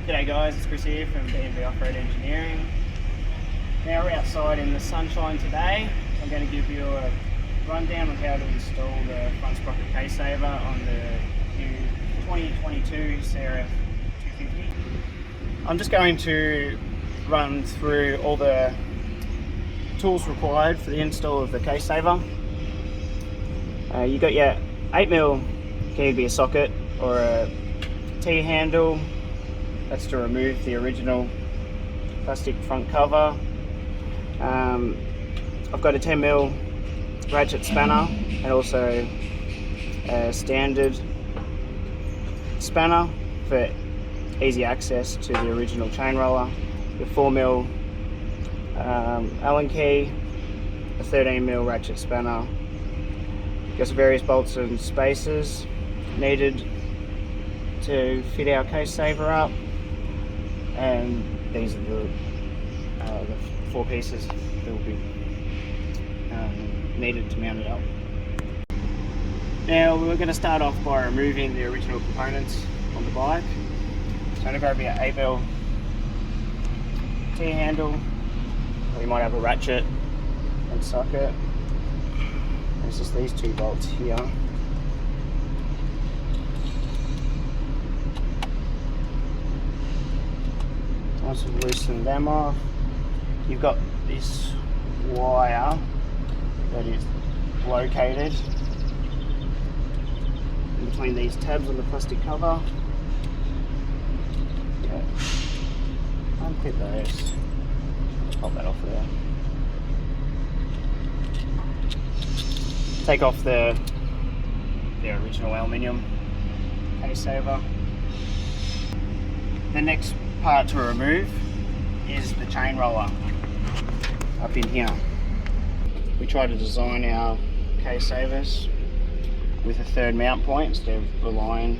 G'day guys, it's Chris here from B&B Off-Road Engineering. Now we're outside in the sunshine today. I'm going to give you a rundown on how to install the front sprocket case saver on the new 2022 CRF 250. I'm just going to run through all the tools required for the install of the case saver. You got your 8mm, can either be a socket or a T-handle. That's to remove the original plastic front cover. I've got a 10mm ratchet spanner and also a standard spanner for easy access to the original chain roller. Your 4mm Allen key, a 13mm ratchet spanner. Got some various bolts and spacers needed to fit our case saver up. And these are the 4 pieces that will be needed to mount it up. Now we're going to start off by removing the original components on the bike. So I'm going to grab your 8mm T-handle, or you might have a ratchet and socket. There's just these 2 bolts here. Once you've loosened them off, you've got this wire that is located in between these tabs on the plastic cover. Okay. Unclip those. Pop that off there. Take off the original aluminium case saver. The next part to remove is the chain roller up in here. We try to design our case savers with a third mount point instead of relying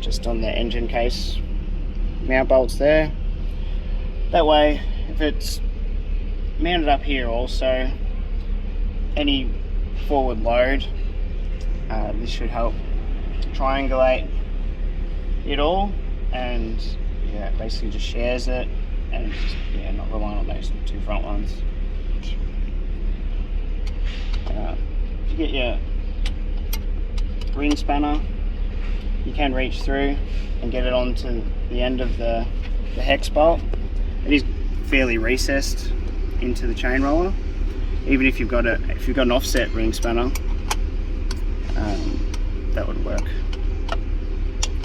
just on the engine case mount bolts there. That way, if it's mounted up here also, any forward load, this should help triangulate it all, and yeah, it basically just shares it and not relying on those 2 front ones. If you get your ring spanner, you can reach through and get it onto the end of the hex bolt. It is fairly recessed into the chain roller. Even if you've got an offset ring spanner, that would work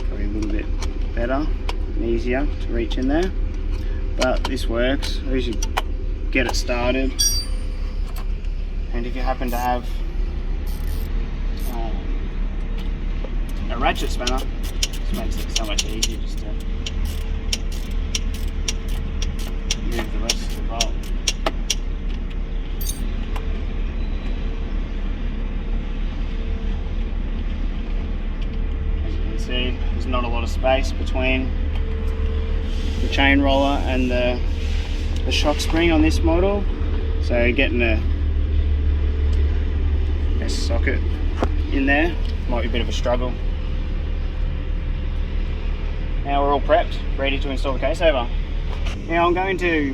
probably a little bit better and easier to reach in there, but this works. I usually get it started, and if you happen to have a ratchet spanner, this makes it so much easier just to move the rest of the bolt. As you can see, there's not a lot of space between the chain roller and the shock spring on this model, so getting a socket in there might be a bit of a struggle. Now we're all prepped, ready to install the case saver. Now I'm going to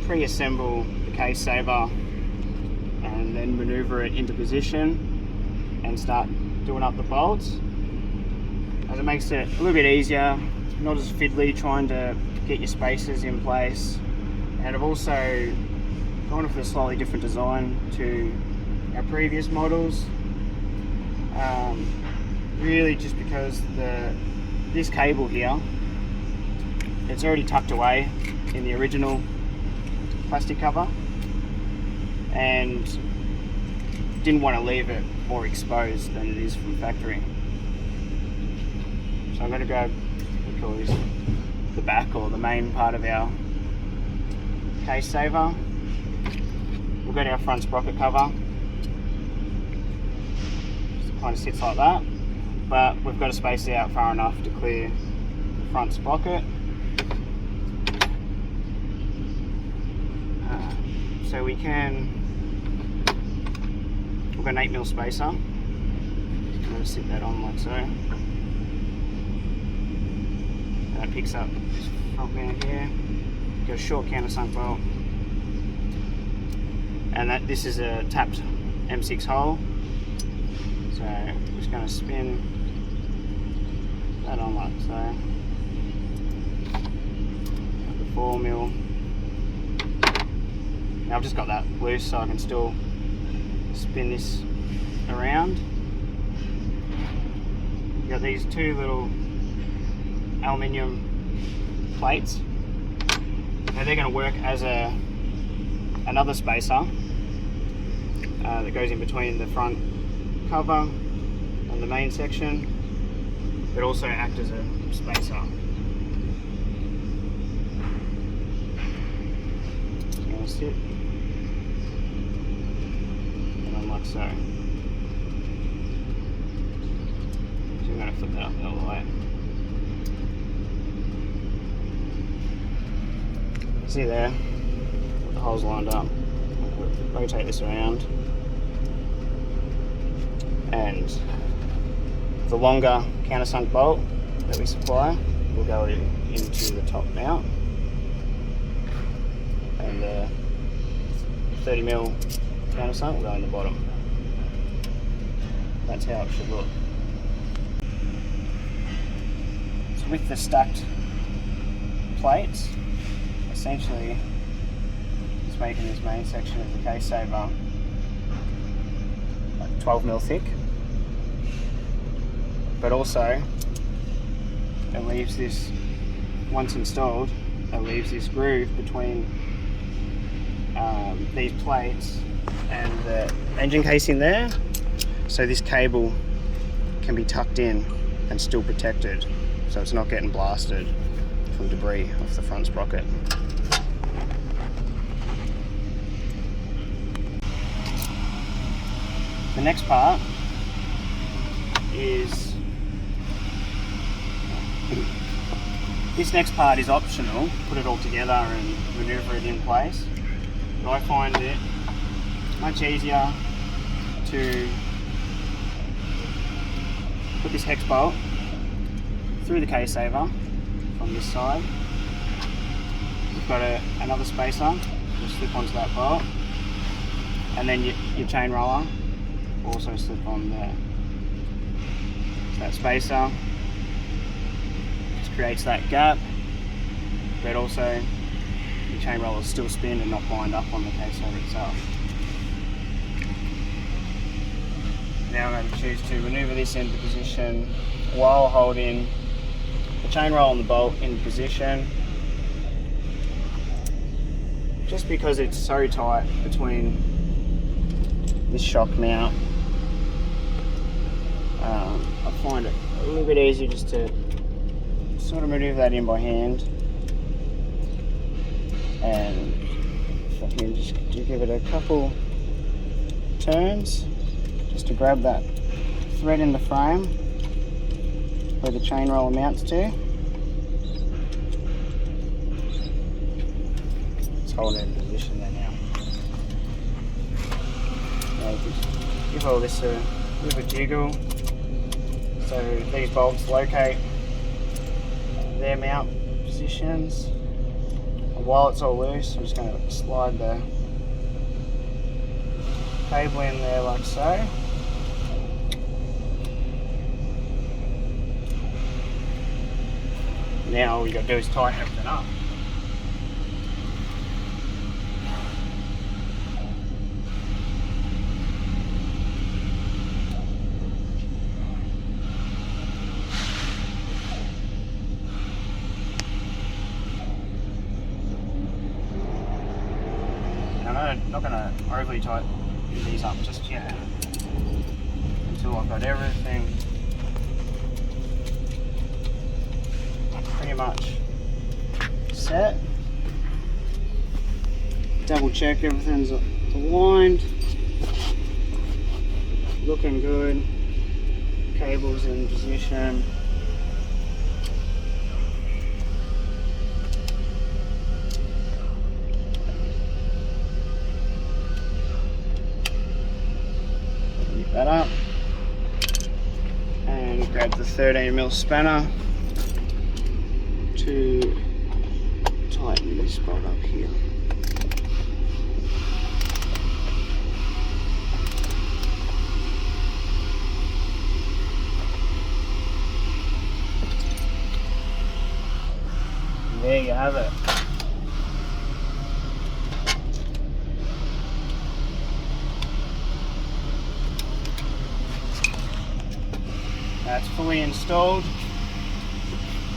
pre-assemble the case saver and then maneuver it into position and start doing up the bolts, as it makes it a little bit easier, not as fiddly trying to get your spacers in place. And I've also gone for a slightly different design to our previous models, really just because this cable here, it's already tucked away in the original plastic cover, and didn't want to leave it more exposed than it is from factory. So I'm going to grab, we call this the back or the main part of our case saver. We've got our front sprocket cover. Just kind of sits like that, but we've got to space it out far enough to clear the front sprocket. So we've got an 8mm spacer. I'm going to sit that on like so. and it picks up this front mount here. Got a short countersunk bolt, and this is a tapped M6 hole. So I'm just going to spin that on like so. The 4mm. Now I've just got that loose, so I can still spin this around. You've got these two little aluminium plates. Now they're going to work as another spacer that goes in between the front cover and the main section, but also act as a spacer. It's going to sit and on like so. So I'm going to flip that up the other way. See there, the holes lined up. Rotate this around, and the longer countersunk bolt that we supply will go into the top mount, and the 30mm countersunk will go in the bottom. That's how it should look. So with the stacked plates, essentially it's making this main section of the case saver like 12mm thick, but also it leaves this, once installed, it leaves this groove between these plates and the engine casing there, so this cable can be tucked in and still protected, so it's not getting blasted from debris off the front sprocket. The next part is, this next part is optional, put it all together and maneuver it in place, but I find it much easier to put this hex bolt through the case saver from this side. We've got another spacer, just slip onto that bolt, and then your chain roller also slip on there. So that spacer just creates that gap, but also the chain roller is still spin and not bind up on the case saver itself. Now I'm going to choose to maneuver this into position while holding the chain roller and the bolt in position, just because it's so tight between this shock mount. I find it a little bit easier just to sort of maneuver that in by hand, and if I can just give it a couple turns just to grab that thread in the frame where the chain roller mounts to. It's holding it in position there now. Now you can give all this a bit of a jiggle, so these bolts locate their mount positions. And while it's all loose, I'm just going to slide the cable in there like so. Now all you got to do is tighten everything up. I'm not going to overly tighten these up just yet until I've got everything pretty much set. Double check everything's aligned, looking good, cables in position. That up and grab the 13mm spanner, to tighten this spot up here. There you have it. That's fully installed,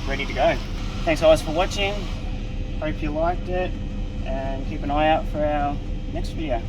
ready to go. Thanks guys for watching. Hope you liked it, and keep an eye out for our next video.